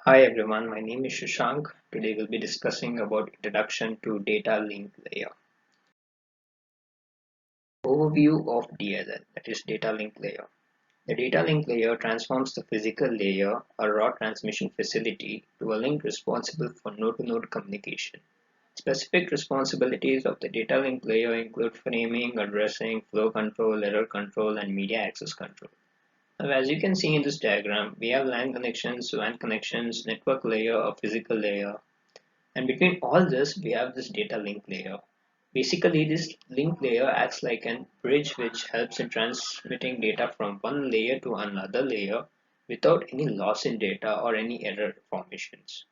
Hi everyone, my name is Shashank. Today we'll be discussing about introduction to data link layer. Overview of DLL, that is data link layer. The data link layer transforms the physical layer, a raw transmission facility, to a link responsible for node-to-node communication. Specific responsibilities of the data link layer include framing, addressing, flow control, error control, and media access control. Now, as you can see in this diagram, we have LAN connections, WAN connections, network layer, a physical layer, and between all this, we have this data link layer. Basically, this link layer acts like a bridge which helps in transmitting data from one layer to another layer without any loss in data or any error formations.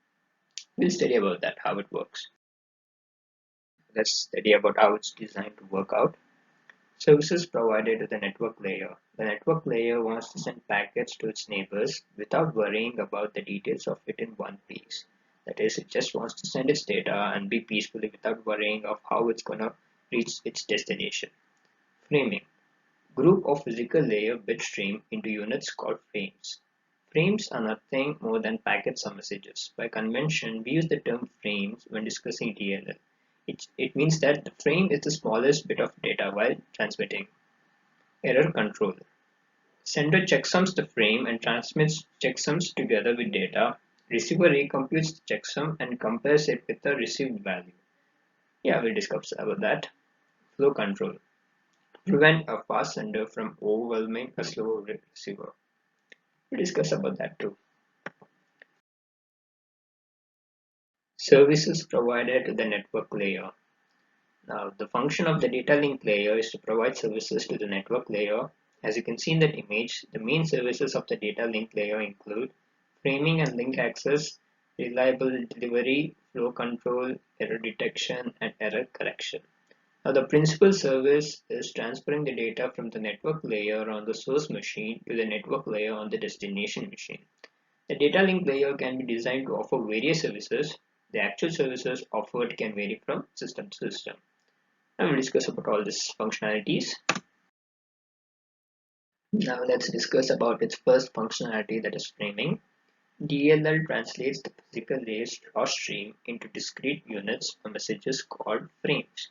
We'll study about that, how it works. Let's study about how it's designed to work out. Services provided to the network layer. The network layer wants to send packets to its neighbors without worrying about the details of it in one piece. That is, it just wants to send its data and be peacefully without worrying of how it's gonna reach its destination. Framing. Group of physical layer bit stream into units called frames. Frames are nothing more than packets or messages. By convention, we use the term frames when discussing DLL. It means that the frame is the smallest bit of data while transmitting. Error control. Sender checksums the frame and transmits checksums together with data. Receiver recomputes the checksum and compares it with the received value. Yeah, we'll discuss about that. Flow control. Prevent a fast sender from overwhelming a slow receiver. We'll discuss about that too. Services provided to the network layer. Now, the function of the data link layer is to provide services to the network layer. As you can see in that image, the main services of the data link layer include framing and link access, reliable delivery, flow control, error detection, and error correction. Now, the principal service is transferring the data from the network layer on the source machine to the network layer on the destination machine. The data link layer can be designed to offer various services. The actual services offered can vary from system to system. I will discuss about all these functionalities. Now let's discuss about its first functionality, that is framing. DLL translates the physical layer's raw stream into discrete units or messages called frames.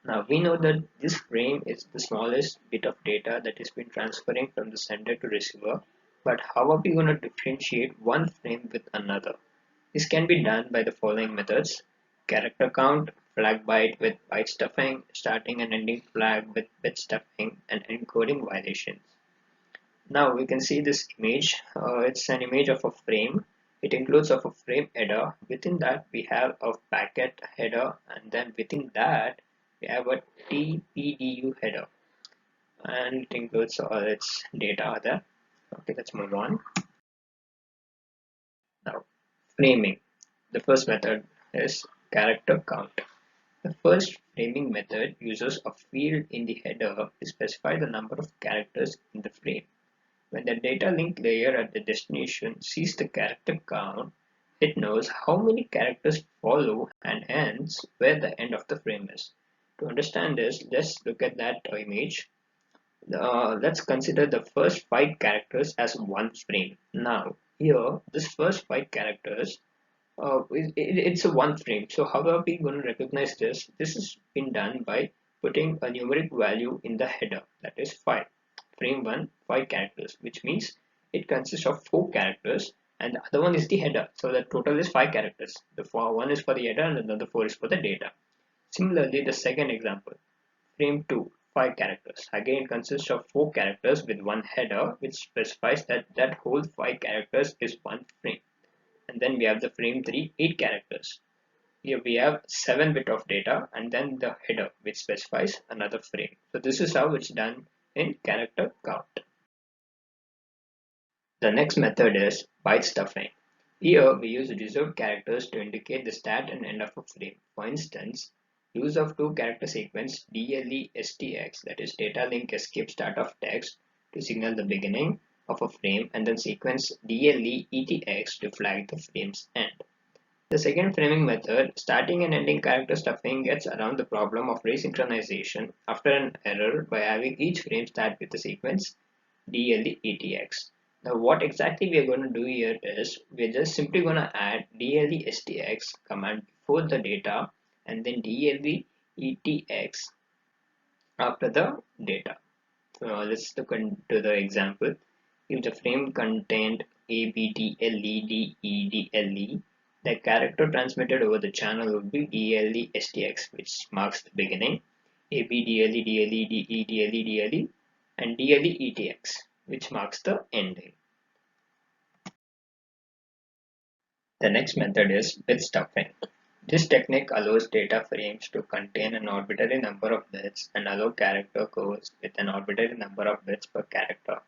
Now we know that this frame is the smallest bit of data that is been transferring from the sender to receiver, but how are we going to differentiate one frame with another? This can be done by the following methods: character count, flag byte with byte stuffing, starting and ending flag with bit stuffing, and encoding violations. Now we can see this image. It's an image of a frame. It includes of a frame header. Within that we have a packet header, and then within that we have a TPDU header, and it includes all its data there. Okay, let's move on. Now, framing. The first method is character count. The first framing method uses a field in the header to specify the number of characters in the frame. When the data link layer at the destination sees the character count, it knows how many characters follow and hence where the end of the frame is. To understand this, let's look at that image. Let's consider the first 5 characters as one frame. Now, here, this first 5 characters, it's a one frame. So how are we going to recognize this? This has been done by putting a numeric value in the header, that is 5. Frame 1, 5 characters, which means it consists of 4 characters and the other one is the header. So the total is 5 characters. The one is for the header and another 4 is for the data. Similarly, the second example, frame 2, 5 characters. Again, it consists of 4 characters with one header, which specifies that that whole 5 characters is one frame. And then we have the frame 3, 8 characters. Here we have 7 bit of data and then the header, which specifies another frame. So this is how it's done in character count. The next method is byte stuffing. Here we use reserved characters to indicate the start and end of a frame. For instance, use of 2-character sequence DLE-STX, that is data link escape start of text, to signal the beginning of a frame, and then sequence DLE-ETX to flag the frame's end. The second framing method, starting and ending character stuffing, gets around the problem of resynchronization after an error by having each frame start with the sequence DLE-ETX. Now what exactly we are going to do here is we're just simply going to add dlestx command before the data and then dlvetx after the data. Let's look into the example. If the frame contained ABDLEDEDLE, the character transmitted over the channel would be DLESTX, which marks the beginning, ABDLEDLEDEDLE, and DLEETX, which marks the ending. The next method is bit stuffing. This technique allows data frames to contain an arbitrary number of bits and allow character codes with an arbitrary number of bits per character.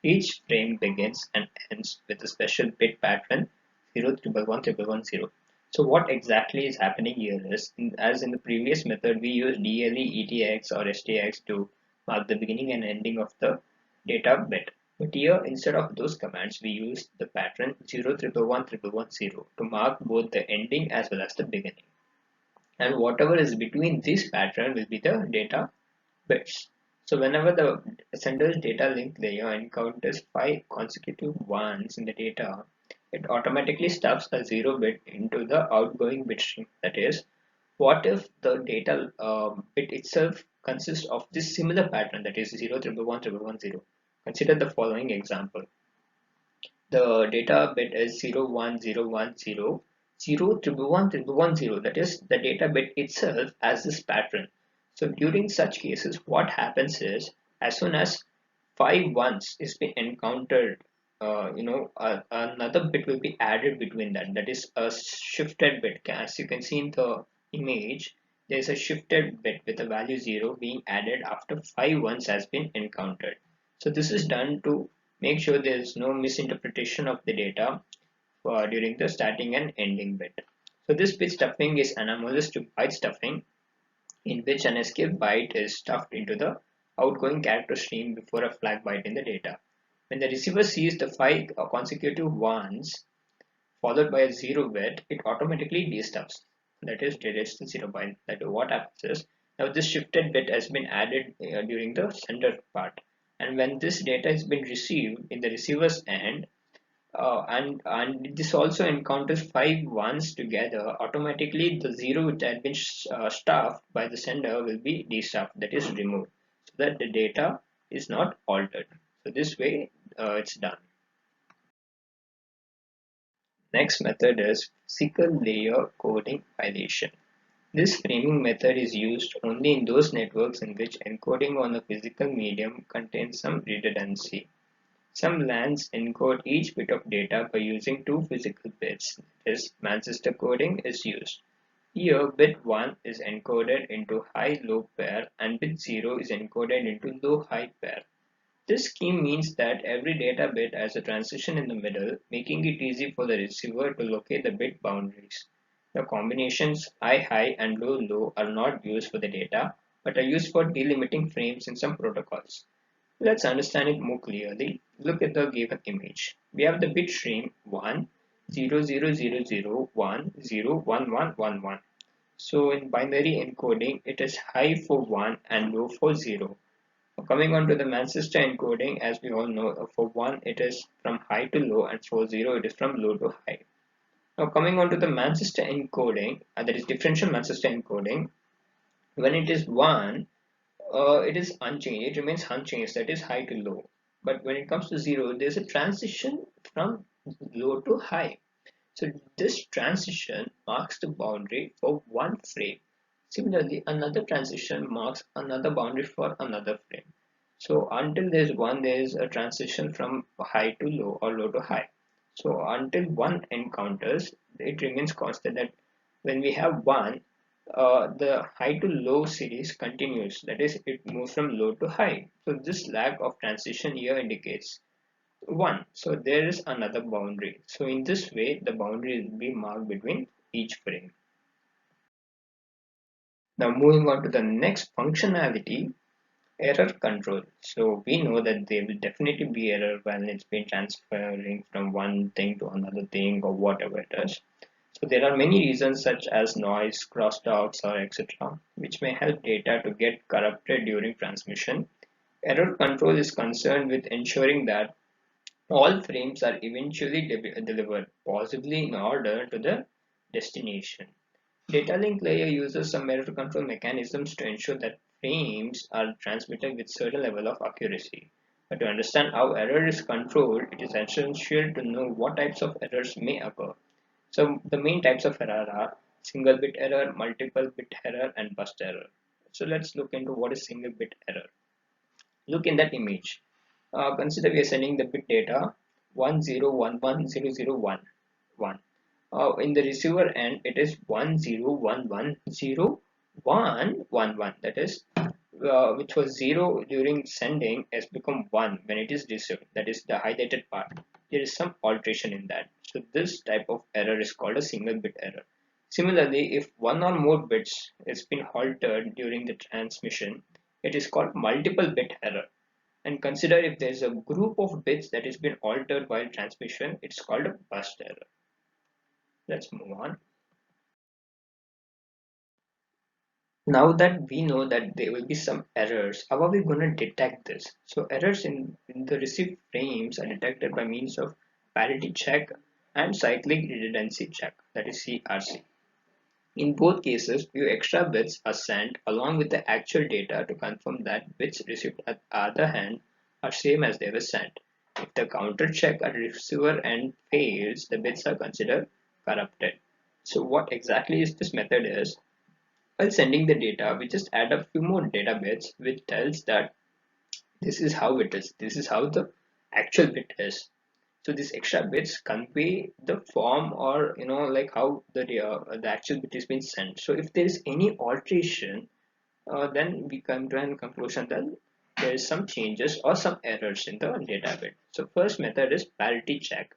Each frame begins and ends with a special bit pattern 0 1 1 1 1 0. So what exactly is happening here is, as in the previous method, we used DLE, ETX or STX to mark the beginning and ending of the data bit. But here, instead of those commands, we used the pattern 0 1 1 1 1 0 to mark both the ending as well as the beginning. And whatever is between this pattern will be the data bits. So whenever the sender's data link layer encounters 5 consecutive ones in the data, it automatically stuffs a 0 bit into the outgoing bit stream. That is, what if the data bit itself consists of this similar pattern, that is 0 1 1 1 1 0. Consider the following example. The data bit is 0 1 0 1 0 0 1 1 1 1 0. That is, the data bit itself has this pattern. So during such cases, what happens is, as soon as 5 ones is being encountered, another bit will be added between that. That is a shifted bit. As you can see in the image, there is a shifted bit with a value 0 being added after 5 ones has been encountered. So this is done to make sure there is no misinterpretation of the data during the starting and ending bit. So this bit stuffing is anomalous to byte stuffing, in which an escape byte is stuffed into the outgoing character stream before a flag byte in the data. When the receiver sees the 5 consecutive ones followed by a 0 bit, it automatically destuffs. That is, deletes the 0 byte. That what happens is, now this shifted bit has been added during the sender part, and when this data has been received in the receiver's end, and this also encounters 5 ones together, automatically the 0 which had been stuffed by the sender will be destuffed, that is removed, so that the data is not altered. So this way it's done. Next method is physical layer coding violation. This framing method is used only in those networks in which encoding on a physical medium contains some redundancy. Some LANs encode each bit of data by using two physical bits. This Manchester coding is used. Here, bit 1 is encoded into high-low pair and bit 0 is encoded into low-high pair. This scheme means that every data bit has a transition in the middle, making it easy for the receiver to locate the bit boundaries. The combinations high-high and low-low are not used for the data, but are used for delimiting frames in some protocols. Let's understand it more clearly. Look at the given image. We have the bit stream 1, 0, 0, 0, 0, 1, 0, 1, 1, 1, 1. So in binary encoding, it is high for 1 and low for 0. Coming on to the Manchester encoding, as we all know, for 1 it is from high to low, and for 0 it is from low to high. Now coming on to the Manchester encoding, that is differential Manchester encoding, when it is 1, it is unchanged, it remains unchanged, that is high to low. But when it comes to 0, there's a transition from low to high. So this transition marks the boundary for one frame. Similarly, another transition marks another boundary for another frame. So until there's one, there's a transition from high to low or low to high. So until one encounters, it remains constant. That when we have one, the high to low series continues. That is, it moves from low to high. So this lack of transition here indicates one. So there is another boundary. So in this way, the boundary will be marked between each frame. Now moving on to the next functionality, error control. So we know that there will definitely be error when it's been transferring from one thing to another thing or whatever it is. So there are many reasons such as noise, crosstalks, or etc., which may help data to get corrupted during transmission. Error control is concerned with ensuring that All frames are eventually delivered, possibly in order to the destination. Data link layer uses some error control mechanisms to ensure that frames are transmitted with certain level of accuracy. But to understand how error is controlled, it is essential to know what types of errors may occur. So the main types of error are single bit error, multiple bit error, and burst error. So let's look into what is single bit error. Look in that image. Consider we are sending the bit data 10110011. In the receiver end, it is 10110111. That is, which was 0 during sending has become 1 when it is received. That is the highlighted part. There is some alteration in that. So this type of error is called a single bit error. Similarly, if one or more bits has been altered during the transmission, it is called multiple bit error. And consider if there is a group of bits that has been altered while transmission, it's called a burst error. Let's move on. Now that we know that there will be some errors, how are we going to detect this? So errors in the received frames are detected by means of parity check and cyclic redundancy check, that is CRC. In both cases, few extra bits are sent along with the actual data to confirm that bits received at the other hand are same as they were sent. If the counter check at receiver end fails, the bits are considered corrupted. So what exactly is this method is, while sending the data, we just add a few more data bits which tells that this is how it is, this is how the actual bit is. So these extra bits convey the form, or like how the actual bit is being sent. So if there is any alteration, then we come to a conclusion that there is some changes or some errors in the data bit. So first method is parity check.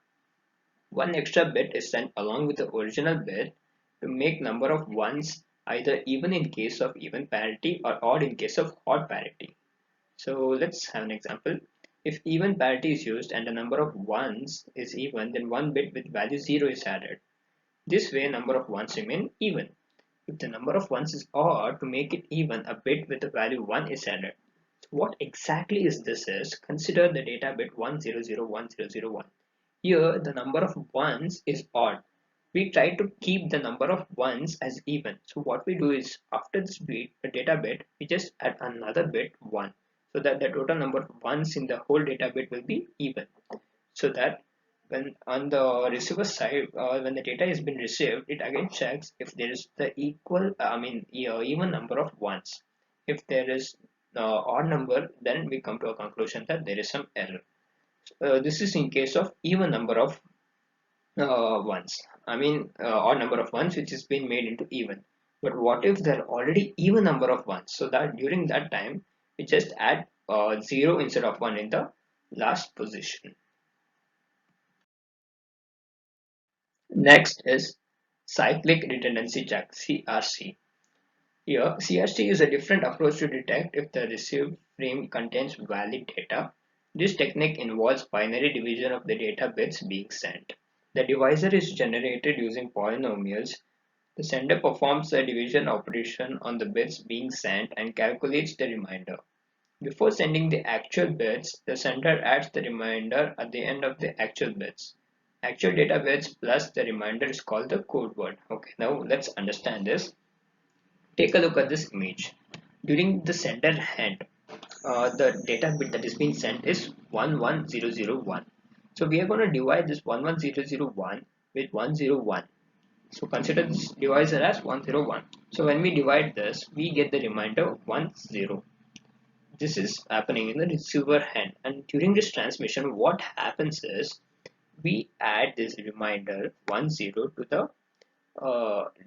One extra bit is sent along with the original bit to make number of ones either even in case of even parity or odd in case of odd parity. So let's have an example. If even parity is used and the number of ones is even, then one bit with value 0 is added. This way number of ones remain even. If the number of ones is odd, to make it even, a bit with the value 1 is added. So what exactly is this is, consider the data bit 10010001. Here the number of ones is odd. We try to keep the number of ones as even. So what we do is, after this bit, the data bit, we just add another bit 1, so that the total number of ones in the whole data bit will be even. So that when on the receiver side, when the data has been received, it again checks if there is the even number of ones. If there is odd number, then we come to a conclusion that there is some error. This is in case of even number of ones. Odd number of ones which is being made into even. But what if there are already even number of ones? So that during that time, we just add 0 instead of 1 in the last position. Next is cyclic redundancy check, CRC. Here, CRC is a different approach to detect if the received frame contains valid data. This technique involves binary division of the data bits being sent. The divisor is generated using polynomials. The sender performs the division operation on the bits being sent and calculates the remainder. Before sending the actual bits, the sender adds the remainder at the end of the actual bits. Actual data bits plus the remainder is called the code word. Okay, now let's understand this. Take a look at this image. During the sender hand, the data bit that is being sent is 11001. So we are going to divide this 11001 with 101. So consider this divisor as 101. So when we divide this, we get the remainder 10. This is happening in the receiver hand, and during this transmission what happens is we add this reminder 10 to the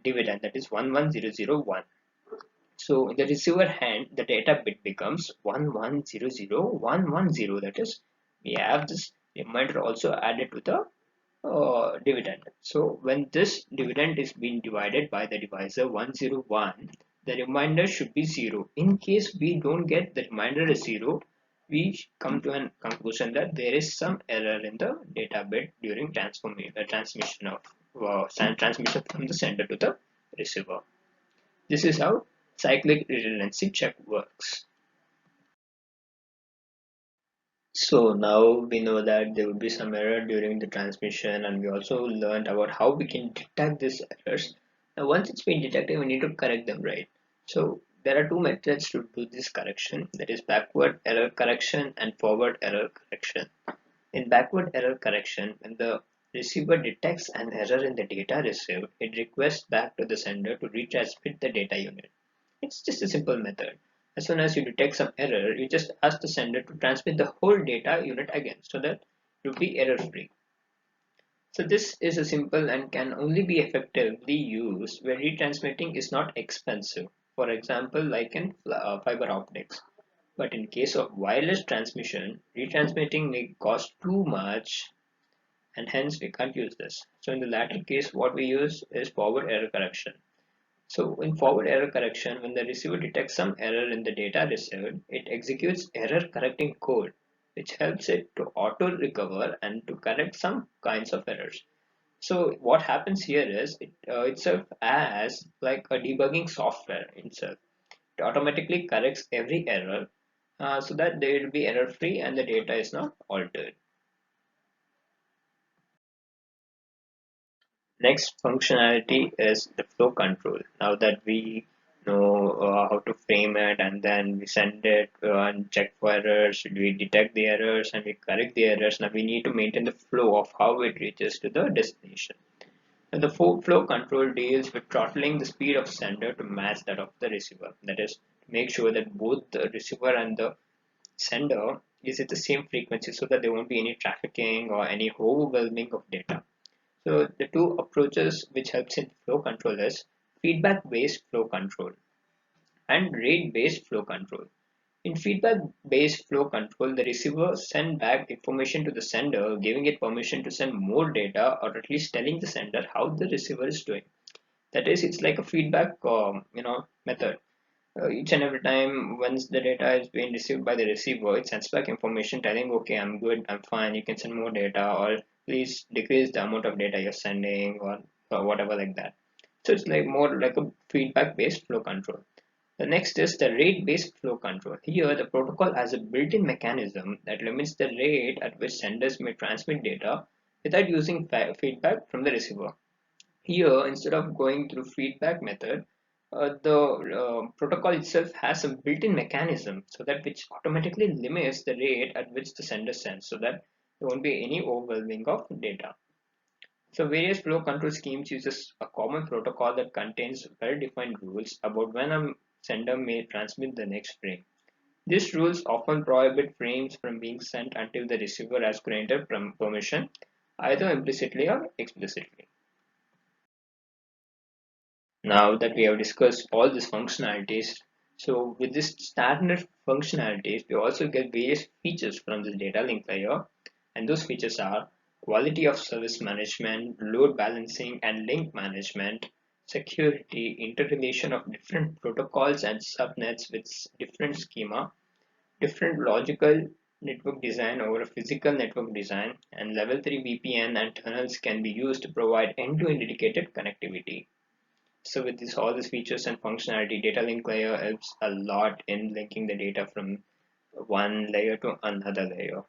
dividend, that is 11001. So in the receiver hand, the data bit becomes 1100110. That is, we have this reminder also added to the dividend. So when this dividend is being divided by the divisor 101, the remainder should be 0. In case we don't get the remainder as 0, we come to a conclusion that there is some error in the data bit during transmission from the sender to the receiver. This is how cyclic redundancy check works. So now we know that there will be some error during the transmission, and we also learned about how we can detect these errors. Now once it's been detected, we need to correct them, right? So there are two methods to do this correction, that is backward error correction and forward error correction. In backward error correction, when the receiver detects an error in the data received, it requests back to the sender to retransmit the data unit. It's just a simple method. As soon as you detect some error, you just ask the sender to transmit the whole data unit again so that it will be error free. So this is a simple and can only be effectively used where retransmitting is not expensive. For example, like in fiber optics. But in case of wireless transmission, retransmitting may cost too much and hence we can't use this. So in the latter case, what we use is forward error correction. So in forward error correction, when the receiver detects some error in the data received, it executes error correcting code, which helps it to auto recover and to correct some kinds of errors. So what happens here is it itself as like a debugging software itself. It automatically corrects every error so that they will be error free and the data is not altered. Next functionality is the flow control. Now that we know how to frame it and then we send it and check for errors, we detect the errors and we correct the errors. Now we need to maintain the flow of how it reaches to the destination. And the flow control deals with throttling the speed of sender to match that of the receiver. That is, to make sure that both the receiver and the sender is at the same frequency so that there won't be any trafficking or any overwhelming of data. So the two approaches which helps in flow control is feedback-based flow control and rate-based flow control. In feedback-based flow control, the receiver sends back information to the sender, giving it permission to send more data or at least telling the sender how the receiver is doing. That is, it's like a feedback, method. Each and every time once the data is being received by the receiver, it sends back information telling, okay, I'm good, I'm fine, you can send more data, or please decrease the amount of data you're sending, or whatever like that. So it's like more like a feedback based flow control. The next is the rate based flow control. Here the protocol has a built-in mechanism that limits the rate at which senders may transmit data without using feedback from the receiver. Here, instead of going through feedback method, the protocol itself has a built-in mechanism so that which automatically limits the rate at which the sender sends so that there won't be any overwhelming of data. So various flow control schemes uses a common protocol that contains well-defined rules about when a sender may transmit the next frame. These rules often prohibit frames from being sent until the receiver has granted permission, either implicitly or explicitly. Now that we have discussed all these functionalities, so with this standard functionalities, we also get various features from this data link layer, and those features are quality of service management, load balancing and link management, security, interrelation of different protocols and subnets with different schema, different logical network design over a physical network design, and level 3 VPN and tunnels can be used to provide end-to-end dedicated connectivity. So with this, all these features and functionality, data link layer helps a lot in linking the data from one layer to another layer.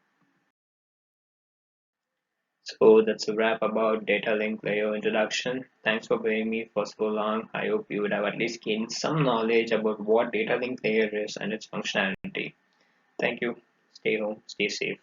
So that's a wrap about data link layer introduction. Thanks for being me for so long. I hope you would have at least gained some knowledge about what data link layer is and its functionality. Thank you. Stay home, stay safe.